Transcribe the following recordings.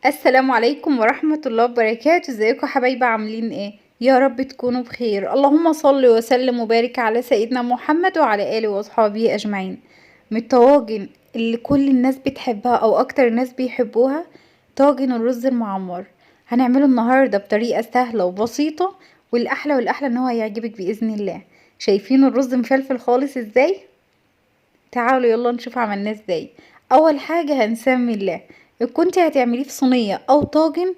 السلام عليكم ورحمة الله وبركاته. ازيكم حبايبي؟ عاملين ايه؟ يا رب تكونوا بخير. اللهم صل وسلم وبارك على سيدنا محمد وعلى آله واصحابه اجمعين. من الطواجن اللي كل الناس بتحبها او اكتر الناس بيحبوها طاجن الرز المعمر. هنعمله النهاردة بطريقة سهلة وبسيطة، والاحلى والاحلى ان هو يعجبك بإذن الله. شايفين الرز مفلفل خالص ازاي؟ تعالوا يلا نشوف عملناه ازاي. اول حاجة هنسمي الله. لو كنت هتعمليه في صينية او طاجن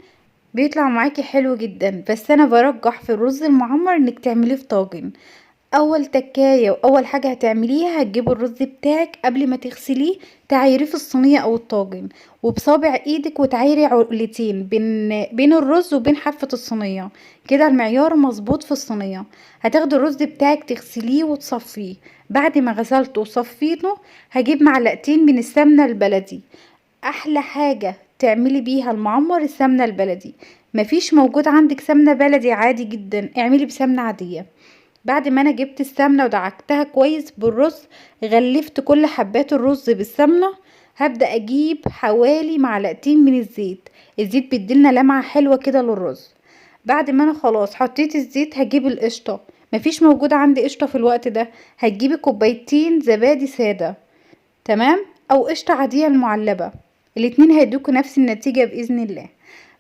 بيطلع معاكي حلو جدا، بس انا برجح في الرز المعمر انك تعمليه في طاجن. اول تكاية واول حاجة هتعمليها هتجيبي الرز بتاعك قبل ما تغسليه، تعايريه في الصينية او الطاجن وبصابع ايدك، وتعايري عقلتين بين الرز وبين حافة الصينية. كده المعيار مظبوط في الصينية. هتاخدي الرز بتاعك تغسليه وتصفيه. بعد ما غسلته وصفيته هجيب معلقتين من السمنة البلدي. احلى حاجة تعملي بيها المعمر السمنة البلدي. مفيش موجود عندك سمنة بلدي عادي جدا، اعملي بسمنة عادية. بعد ما انا جبت السمنة ودعكتها كويس بالرز، غلفت كل حبات الرز بالسمنة. هبدأ اجيب حوالي معلقتين من الزيت. الزيت بيديلنا لمعة حلوة كده للرز. بعد ما انا خلاص حطيت الزيت هجيب القشطة. مفيش موجود عندي قشطة في الوقت ده، هتجيبي كوبايتين زبادي سادة. تمام. او قشطة عادية المعلبة. الاتنين هيدوكوا نفس النتيجة بإذن الله.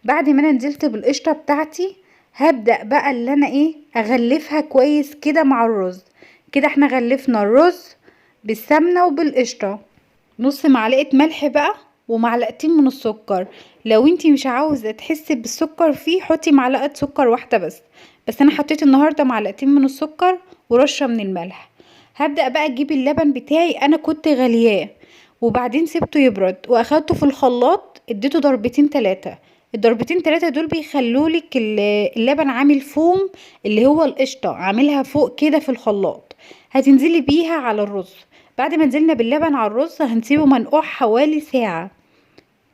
بعد ما انا نزلت بالقشطة بتاعتي هبدأ بقى اللي انا اغلفها كويس كده مع الرز. كده احنا غلفنا الرز بالسمنة وبالقشطة. نص معلقة ملح بقى ومعلقتين من السكر. لو انتي مش عاوزة تحسي بالسكر فيه حطي معلقة سكر واحدة بس انا حطيت النهاردة معلقتين من السكر ورشة من الملح. هبدأ بقى اجيب اللبن بتاعي، انا كنت غلياه وبعدين سبته يبرد واخدته في الخلاط اديته ضربتين تلاتة. الضربتين تلاتة دول بيخلولك اللبن عامل فوم، اللي هو القشطة عاملها فوق كده في الخلاط. هتنزلي بيها على الرز. بعد ما نزلنا باللبن على الرز هنسيبه منقوع حوالي ساعة.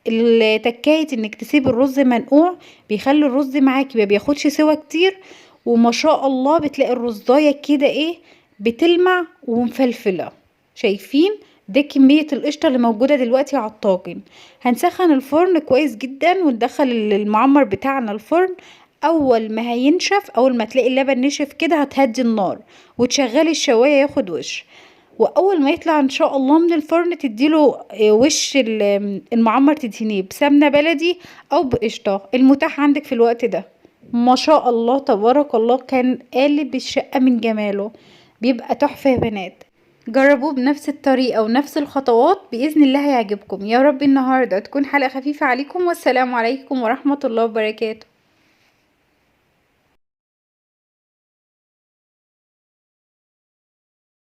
التكاية انك تسيب الرز منقوع بيخلي الرز معاكي ما بياخدش سوا كتير، وما شاء الله بتلاقي الرزاية كده بتلمع ومفلفلة. شايفين؟ ده كمية القشطة اللي موجودة دلوقتي على الطاجن. هنسخن الفرن كويس جدا وندخل المعمر بتاعنا الفرن. اول ما هينشف، اول ما تلاقي اللبن نشف كده هتهدي النار وتشغلي الشواية ياخد وش. واول ما يطلع ان شاء الله من الفرن تديله وش المعمر، تدهنيه بسمنة بلدي او بقشطة المتاح عندك في الوقت ده. ما شاء الله تبارك الله، كان قالب الشقة من جماله. بيبقى تحفة يا بنات. جربوه بنفس الطريقة ونفس الخطوات بإذن الله هيعجبكم. يا رب النهاردة تكون حلقة خفيفة عليكم، والسلام عليكم ورحمة الله وبركاته.